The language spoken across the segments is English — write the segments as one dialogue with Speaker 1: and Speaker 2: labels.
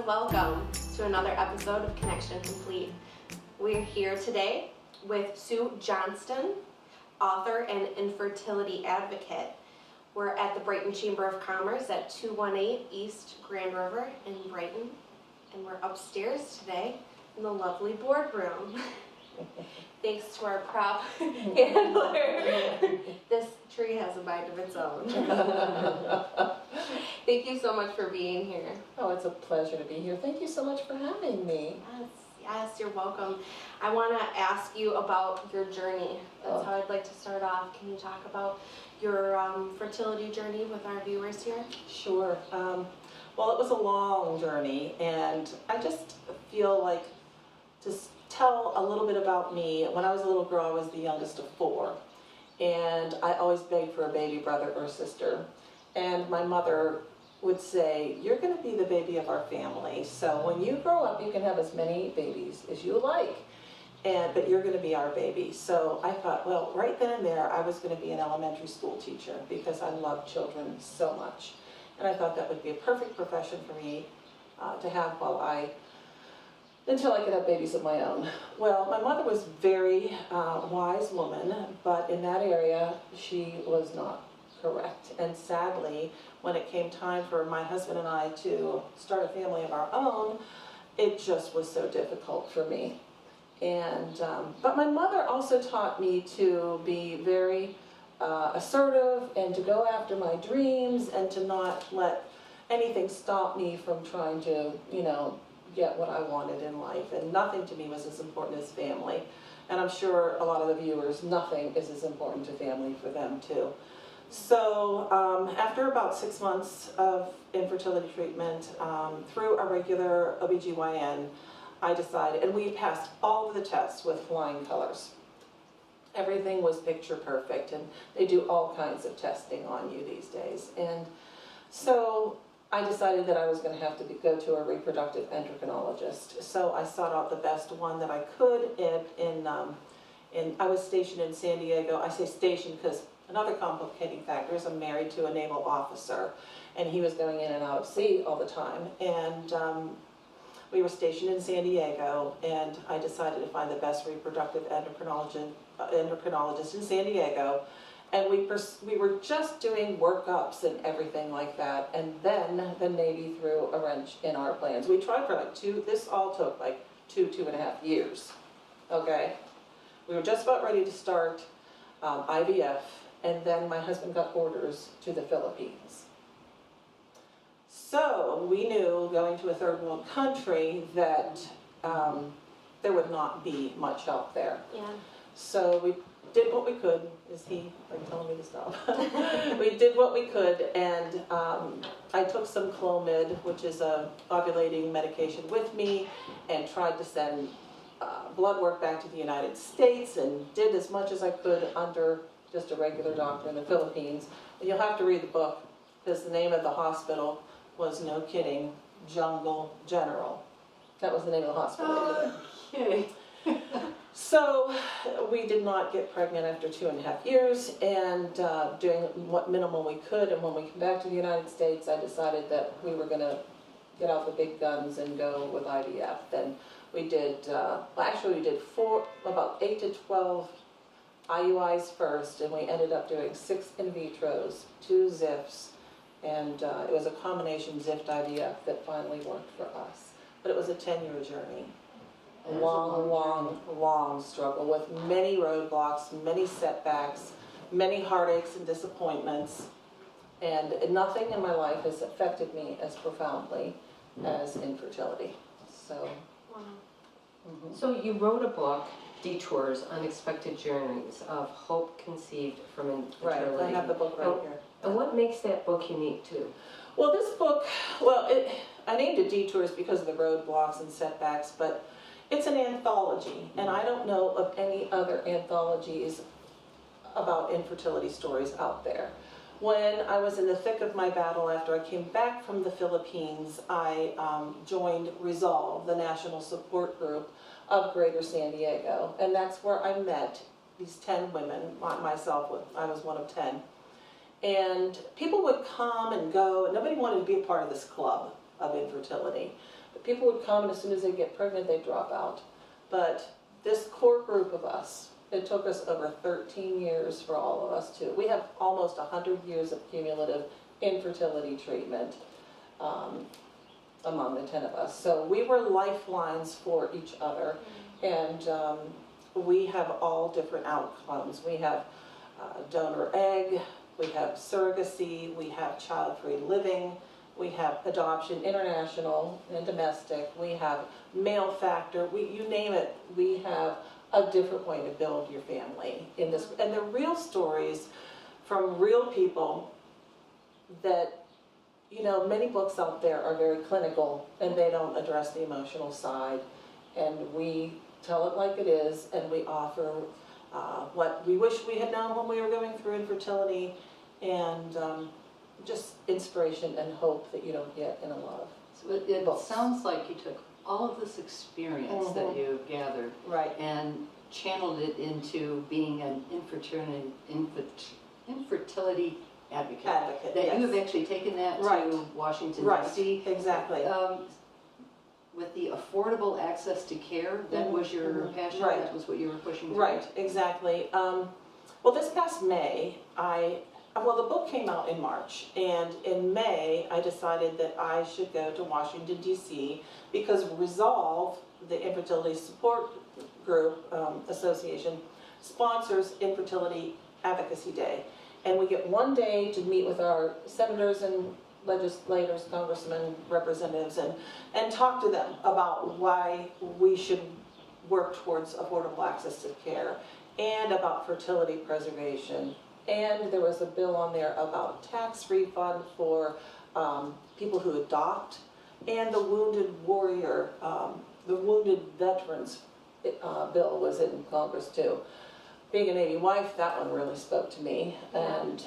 Speaker 1: and welcome to another episode of Connection Complete. We're here today with Sue Johnston, author and infertility advocate. We're at the Brighton Chamber of Commerce at 218 East Grand River in Brighton, and we're upstairs today in the lovely boardroom. Thanks to our prop handler. This tree has a mind of its own. Thank you so much for being here.
Speaker 2: Oh, it's a pleasure to be here. Thank you so much for having me.
Speaker 1: Yes, you're welcome. I want to ask you about your journey. That's how I'd like to start off. Can you talk about your fertility journey with our viewers here?
Speaker 2: Sure. Well, it was a long journey, and I just feel like to tell a little bit about me. When I was a little girl, I was the youngest of four, and I always begged for a baby brother or sister. And my mother would say, "You're going to be the baby of our family, so when you grow up, you can have as many babies as you like, but you're going to be our baby." So I thought, well, right then and there, I was going to be an elementary school teacher because I love children so much. And I thought that would be a perfect profession for me to have until I could have babies of my own. Well, my mother was a very wise woman, but in that area, she was not correct. And sadly, when it came time for my husband and I to start a family of our own, it just was so difficult for me. And but my mother also taught me to be very assertive and to go after my dreams and to not let anything stop me from trying to, get what I wanted in life. And nothing to me was as important as family. And I'm sure a lot of the viewers, nothing is as important to family for them too. So after about 6 months of infertility treatment, through a regular OBGYN, I decided, and we passed all of the tests with flying colors. Everything was picture perfect, and they do all kinds of testing on you these days. And so I decided that I was going to have to go to a reproductive endocrinologist. So I sought out the best one that I could, I was stationed in San Diego. I say stationed because another complicating factor is I'm married to a naval officer, and he was going in and out of sea all the time. And we were stationed in San Diego, and I decided to find the best reproductive endocrinologist in San Diego. And we were just doing workups and everything like that. And then the Navy threw a wrench in our plans. We tried for this all took like 2.5 years. Okay. We were just about ready to start IVF. And then my husband got orders to the Philippines. So we knew going to a third world country that there would not be much help there.
Speaker 1: Yeah.
Speaker 2: So we did what we could. Is he telling me to stop? We did what we could, and I took some Clomid, which is a ovulating medication, with me, and tried to send blood work back to the United States, and did as much as I could under just a regular doctor in the Philippines. And you'll have to read the book, because the name of the hospital was, no kidding, Jungle General. That was the name of the hospital.
Speaker 1: Okay.
Speaker 2: So we did not get pregnant after 2.5 years, and doing what minimal we could. And when we came back to the United States, I decided that we were going to get out the big guns and go with IVF. And we did, we did about 8 to 12 IUIs first, and we ended up doing 6 in vitros, 2 ZIFs, and it was a combination ZIFT IVF that finally worked for us. But it was a 10-year journey. A long struggle with many roadblocks, many setbacks, many heartaches and disappointments. And nothing in my life has affected me as profoundly as infertility. So,
Speaker 1: Wow.
Speaker 3: Mm-hmm. So you wrote a book, Detours, Unexpected Journeys of Hope Conceived from Infertility.
Speaker 2: Right, I have the book right here.
Speaker 3: And what makes that book unique too?
Speaker 2: Well, this book, I named it Detours because of the roadblocks and setbacks, but it's an anthology, and I don't know of any other anthologies about infertility stories out there. When I was in the thick of my battle after I came back from the Philippines, I joined Resolve, the national support group of Greater San Diego, and that's where I met these 10 women, I was one of 10. And people would come and go, and nobody wanted to be a part of this club of infertility. People would come, and as soon as they get pregnant, they drop out. But this core group of us, it took us over 13 years for all of us to. We have almost 100 years of cumulative infertility treatment among the 10 of us. So we were lifelines for each other, and we have all different outcomes. We have donor egg, we have surrogacy, we have child-free living, we have adoption, international and domestic, we have male factor, you name it, we have a different way to build your family in this. And the real stories from real people that, you know, many books out there are very clinical and they don't address the emotional side. And we tell it like it is, and we offer what we wish we had known when we were going through infertility, and just inspiration and hope that you don't get in a lot of
Speaker 4: So it
Speaker 2: books.
Speaker 4: sounds like you took all of this experience that you gathered
Speaker 2: Right.
Speaker 4: and channeled it into being an infertility advocate.
Speaker 2: Advocate,
Speaker 4: That
Speaker 2: yes.
Speaker 4: you have actually taken that
Speaker 2: Right.
Speaker 4: to Washington,
Speaker 2: Right,
Speaker 4: D.C.
Speaker 2: exactly.
Speaker 4: With the affordable access to care, that was your passion,
Speaker 2: Right.
Speaker 4: that was what you were pushing for?
Speaker 2: Right, exactly. Well, this past May, well, the book came out in March, and in May, I decided that I should go to Washington, D.C., because Resolve, the Infertility Support Group Association, sponsors Infertility Advocacy Day. And we get one day to meet with our senators and legislators, congressmen, representatives, and talk to them about why we should work towards affordable access to care, and about fertility preservation. And there was a bill on there about tax refund for people who adopt, and the wounded warrior, the wounded veterans bill was in Congress too. Being a Navy wife, that one really spoke to me, and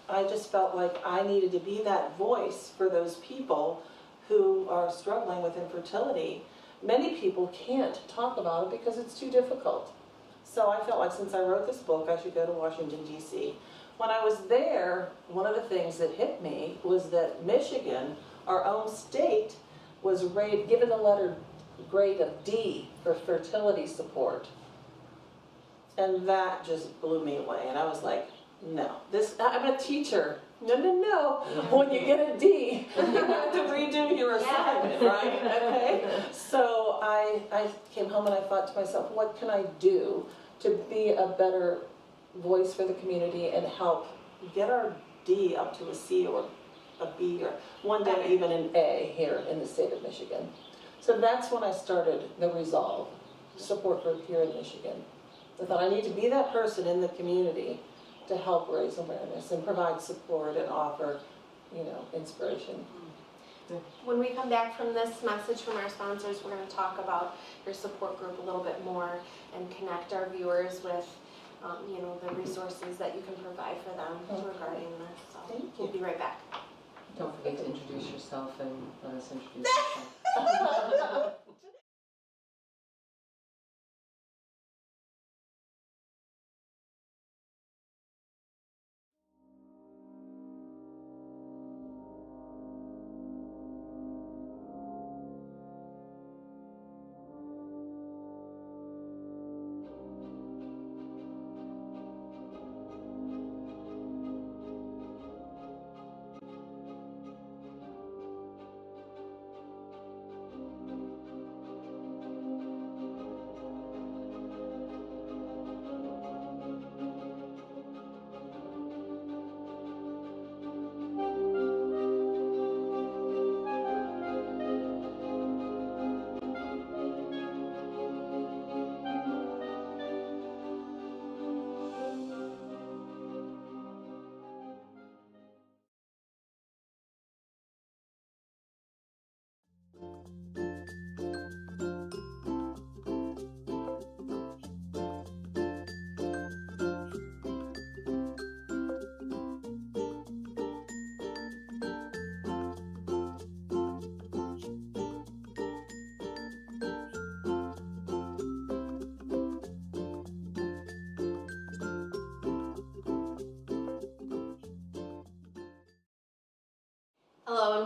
Speaker 2: I just felt like I needed to be that voice for those people who are struggling with infertility. Many people can't talk about it because it's too difficult. So I felt like since I wrote this book, I should go to Washington, D.C. When I was there, one of the things that hit me was that Michigan, our own state, was given a grade of D for fertility support. And that just blew me away. And I was like, no, I'm a teacher. No. When you get a D, you have to redo your assignment, right? Okay. So I came home and I thought to myself, what can I do to be a better voice for the community and help get our D up to a C or a B, or one day even an A here in the state of Michigan. So that's when I started the Resolve support group here in Michigan. I thought I need to be that person in the community to help raise awareness and provide support and offer, inspiration.
Speaker 1: When we come back from this message from our sponsors, we're going to talk about your support group a little bit more and connect our viewers with, the resources that you can provide for them regarding this. So we'll be right back.
Speaker 3: Don't forget to introduce yourself and let us introduce yourself.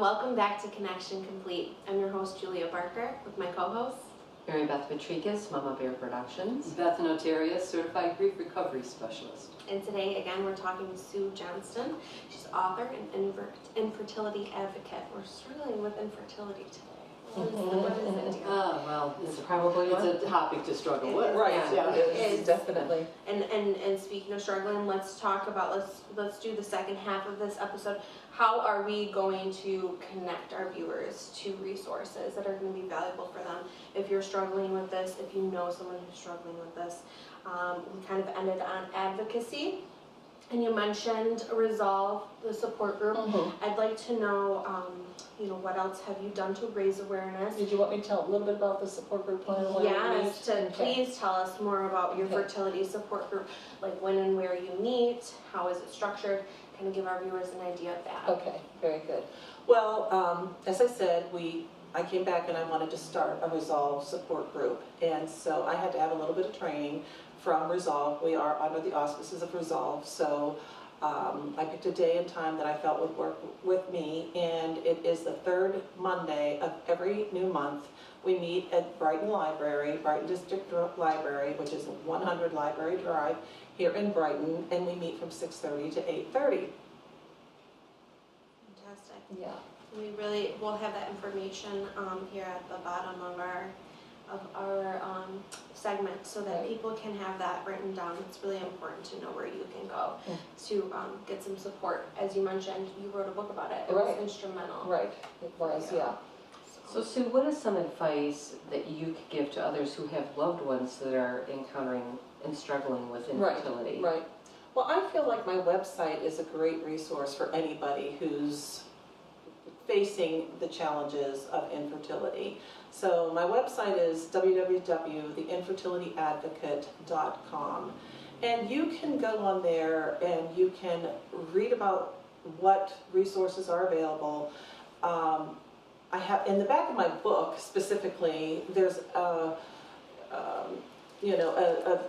Speaker 1: welcome back to Connection Complete. I'm your host, Julia Barker, with my co-host,
Speaker 3: Mary Beth Patrikas, Mama Bear Productions.
Speaker 4: Beth Notaria, Certified Grief Recovery Specialist.
Speaker 1: and today, again, we're talking with Sue Johnston. She's author and infertility advocate. We're struggling with infertility today. What is it?
Speaker 4: Well,
Speaker 3: It's probably one.
Speaker 4: it's a topic to struggle with.
Speaker 2: Right,
Speaker 1: Yeah,
Speaker 2: yeah,
Speaker 1: it
Speaker 2: it is,
Speaker 1: is.
Speaker 2: definitely.
Speaker 1: And speaking of struggling, let's talk about, let's do the second half of this episode. How are we going to connect our viewers to resources that are going to be valuable for them? If you're struggling with this, if you know someone who's struggling with this, we kind of ended on advocacy. And you mentioned Resolve, the support group. I'd like to know, what else have you done to raise awareness?
Speaker 2: Did you want me to tell a little bit about the support group plan? and where we
Speaker 1: Yes,
Speaker 2: meet?
Speaker 1: please tell us more about your
Speaker 2: Okay.
Speaker 1: fertility support group, like when and where you meet, how is it structured, kind of give our viewers an idea of that.
Speaker 2: Okay, very good. Well, as I said, I came back and I wanted to start a Resolve support group. And so I had to have a little bit of training from Resolve. We are under the auspices of Resolve. So I picked a day and time that I felt would work with me. And it is the third Monday of every new month. We meet at Brighton Library, Brighton District Library, which is 100 Library Drive here in Brighton. And we meet from 6:30 to 8:30.
Speaker 1: Fantastic.
Speaker 2: Yeah.
Speaker 1: We'll have that information here at the bottom of our segment so that
Speaker 2: Right.
Speaker 1: people can have that written down. It's really important to know where you can go to get some support. As you mentioned, you wrote a book about it. It
Speaker 2: Right.
Speaker 1: was instrumental.
Speaker 2: Right, it was, yeah.
Speaker 3: So Sue, what is some advice that you could give to others who have loved ones that are encountering and struggling with infertility?
Speaker 2: Right. Well, I feel like my website is a great resource for anybody who's facing the challenges of infertility. So my website is www.theinfertilityadvocate.com. And you can go on there and you can read about what resources are available. I have, in the back of my book specifically, there's a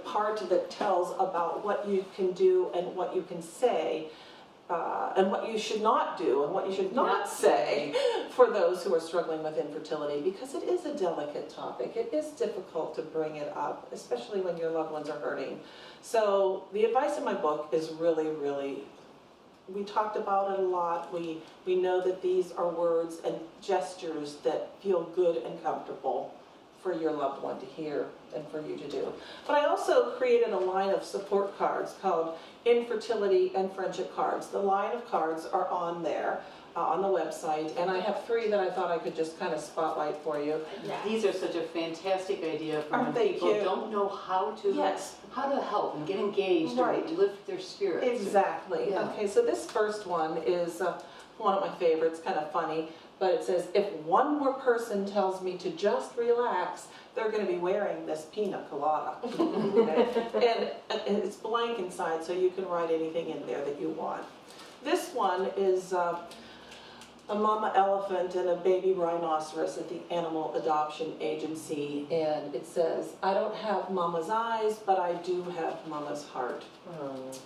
Speaker 2: part that tells about what you can do and what you can say, and what you should not do and what you should not say for those who are struggling with infertility, because it is a delicate topic. It is difficult to bring it up, especially when your loved ones are hurting. So the advice in my book is really, we talked about it a lot. We know that these are words and gestures that feel good and comfortable for your loved one to hear and for you to do. But I also created a line of support cards called Infertility and Friendship Cards. The line of cards are on there, on the website, and I have 3 that I thought I could just kind of spotlight for you.
Speaker 1: Yeah.
Speaker 4: These are such a fantastic idea for when
Speaker 2: Aren't they
Speaker 4: people
Speaker 2: cute?
Speaker 4: don't know how to
Speaker 2: Yes.
Speaker 4: help and get engaged
Speaker 2: Right.
Speaker 4: or lift their spirits.
Speaker 2: Exactly.
Speaker 4: Yeah.
Speaker 2: Okay, so this first one is one of my favorites, kind of funny, but it says, if one more person tells me to just relax, they're going to be wearing this pina colada. Okay? And it's blank inside, so you can write anything in there that you want. This one is a mama elephant and a baby rhinoceros at the Animal Adoption Agency, and it says, I don't have mama's eyes, but I do have mama's heart.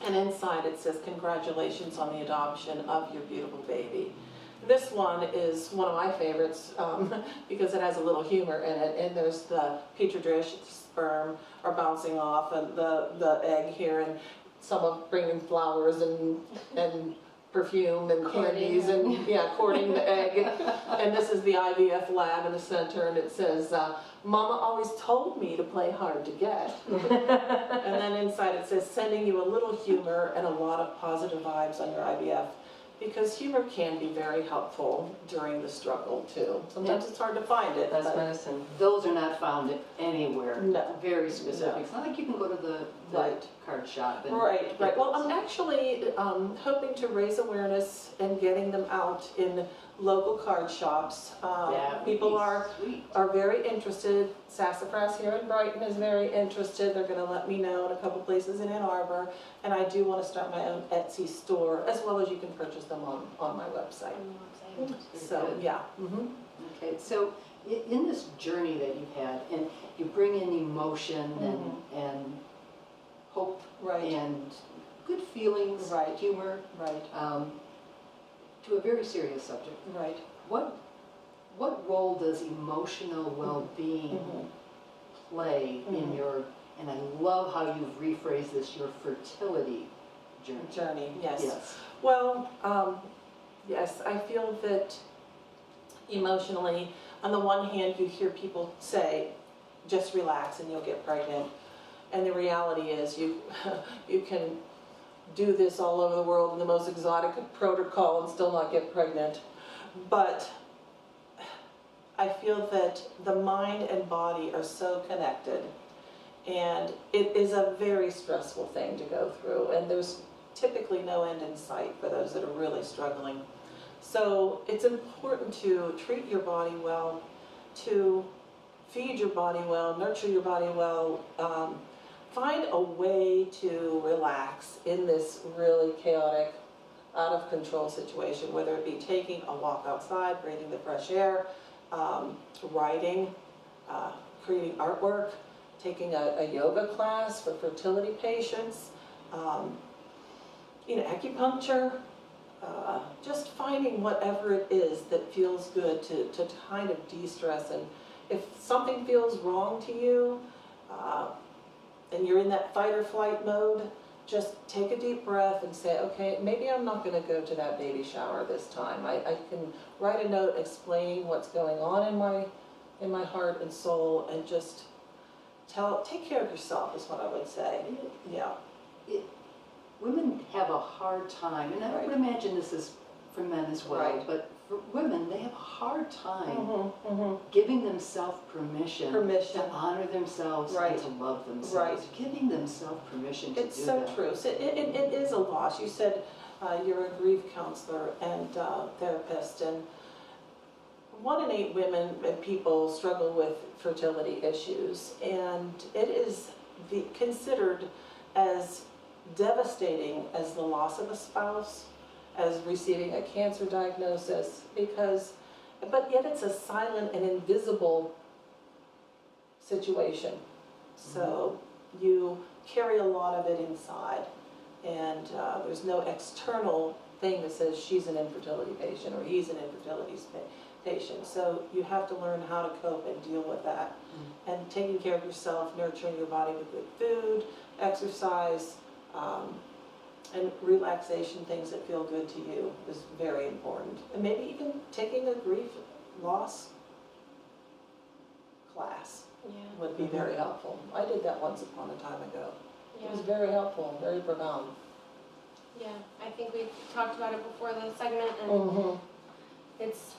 Speaker 2: And inside it says, congratulations on the adoption of your beautiful baby. This one is one of my favorites because it has a little humor in it, and there's the petri dish sperm are bouncing off and the egg here, and someone bringing flowers and perfume and candies and courting the egg. And this is the IVF lab in the center, and it says, Mama always told me to play hard to get. And then inside it says, sending you a little humor and a lot of positive vibes on your IVF. Because humor can be very helpful during the struggle too. Sometimes it's hard to find it.
Speaker 3: That's
Speaker 2: but-
Speaker 3: medicine.
Speaker 4: Those are not found anywhere.
Speaker 2: No.
Speaker 4: Very specific.
Speaker 2: No.
Speaker 4: It's not like you can go to the
Speaker 2: Right.
Speaker 4: card shop and
Speaker 2: Right.
Speaker 4: get
Speaker 2: Well,
Speaker 4: those.
Speaker 2: I'm actually hoping to raise awareness and getting them out in local card shops.
Speaker 4: That would
Speaker 2: People
Speaker 4: be
Speaker 2: are
Speaker 4: sweet.
Speaker 2: very interested. Sassafras here in Brighton is very interested. They're going to let me know in a couple places in Ann Arbor. And I do want to start my own Etsy store, as well as you can purchase them on my website. So,
Speaker 4: good.
Speaker 2: yeah.
Speaker 4: Okay, so in this journey that you've had, and you bring in emotion and hope
Speaker 2: Right.
Speaker 4: and good feelings,
Speaker 2: Right.
Speaker 4: humor,
Speaker 2: Right.
Speaker 4: to a very serious subject.
Speaker 2: Right.
Speaker 4: what role does emotional well-being play in your, and I love how you've rephrased this, your fertility journey.
Speaker 2: Yes.
Speaker 4: Yes.
Speaker 2: Well, yes, I feel that emotionally, on the one hand, you hear people say, just relax and you'll get pregnant. And the reality is you can do this all over the world in the most exotic protocol and still not get pregnant. But I feel that the mind and body are so connected, and it is a very stressful thing to go through, and there's typically no end in sight for those that are really struggling. So it's important to treat your body well, to feed your body well, nurture your body well, find a way to relax in this really chaotic, out of control situation, whether it be taking a walk outside, breathing the fresh air, writing, creating artwork, taking a yoga class for fertility patients, acupuncture, just finding whatever it is that feels good to kind of de-stress. And if something feels wrong to you, and you're in that fight or flight mode, just take a deep breath and say, okay, maybe I'm not going to go to that baby shower this time. I can write a note explaining what's going on in my heart and soul, and just take care of yourself is what I would say. Yeah.
Speaker 4: Women have a hard time, and I would imagine this is for men as well,
Speaker 2: Right.
Speaker 4: but for women, they have a hard time giving themselves permission to honor themselves and to love themselves.
Speaker 2: Right.
Speaker 4: Giving themselves permission to do that.
Speaker 2: It's so true. So it is a loss. You said you're a grief counselor and therapist, and 1 in 8 women and people struggle with fertility issues, and it is considered as devastating as the loss of a spouse, as receiving a cancer diagnosis, but yet it's a silent and invisible situation. So you carry a lot of it inside, and there's no external thing that says she's an infertility patient or he's an infertility patient. So you have to learn how to cope and deal with that. And taking care of yourself, nurturing your body with good food, exercise, and relaxation, things that feel good to you, is very important. And maybe even taking a grief loss class would be very helpful. I did that once upon a time ago. It was very helpful and very profound.
Speaker 1: Yeah, I think we talked about it before the segment, and it's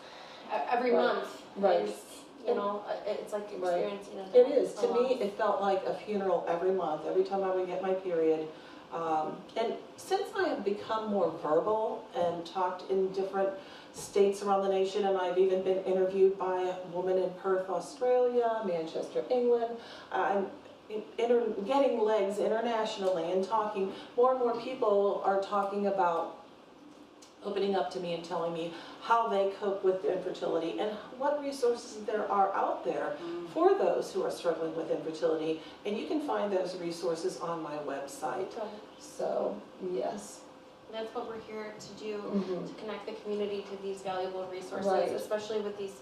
Speaker 1: every month.
Speaker 2: Right.
Speaker 1: Is, it's like experiencing a
Speaker 2: It is.
Speaker 1: a
Speaker 2: To me,
Speaker 1: loss.
Speaker 2: it felt like a funeral every month, every time I would get my period. And since I have become more verbal and talked in different states around the nation, and I've even been interviewed by a woman in Perth, Australia, Manchester, England, I'm getting legs internationally and talking. More and more people are talking about opening up to me and telling me how they cope with infertility and what resources there are out there for those who are struggling with infertility. And you can find those resources on my website. So, yes.
Speaker 1: That's what we're here to do, to connect the community to these valuable resources,
Speaker 2: Right.
Speaker 1: especially with these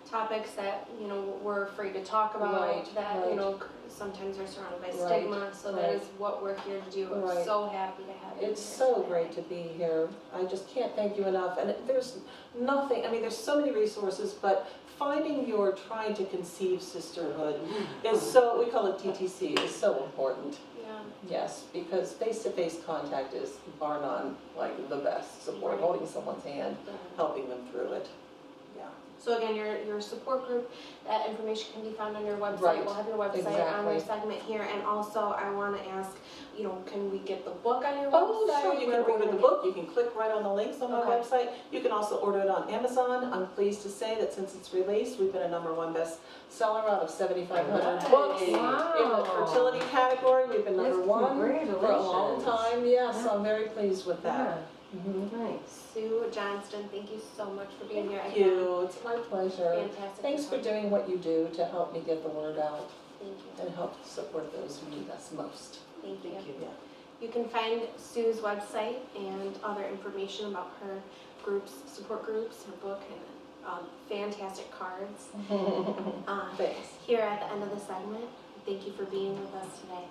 Speaker 1: topics that, we're afraid to talk about, that, sometimes are surrounded by stigma. So that is what we're here to do. We're so happy to have you
Speaker 2: It's
Speaker 1: here
Speaker 2: so
Speaker 1: today.
Speaker 2: great to be here. I just can't thank you enough. And there's nothing, there's so many resources, but finding your trying to conceive sisterhood is so, we call it TTC, is so important.
Speaker 1: Yeah.
Speaker 2: Yes, because face-to-face contact is bar none, like the best support, holding someone's hand, helping them through it. Yeah.
Speaker 1: So again, your support group, that information can be found on your website.
Speaker 2: Right.
Speaker 1: We'll have your website on your segment here. And also, I want to ask, can we get the book on your website?
Speaker 2: Oh, sure, you can order the book. You can click right on the links on my website. You can also order it on Amazon. I'm pleased to say that since it's released, we've been a #1 bestseller out of 7,500 books. In the fertility category, we've been #1 for a long time. Yes, I'm very pleased with that.
Speaker 3: Nice.
Speaker 1: Sue Johnston, thank you so much for being here.
Speaker 2: Thank you. It's my pleasure.
Speaker 1: Fantastic.
Speaker 2: Thanks for doing what you do to help me get the word out
Speaker 1: Thank you.
Speaker 2: and help support those who need us most.
Speaker 1: Thank you.
Speaker 2: Yeah.
Speaker 1: You can find Sue's website and other information about her groups, support groups, her book, and fantastic cards.
Speaker 2: Thanks.
Speaker 1: Here at the end of the segment, thank you for being with us today.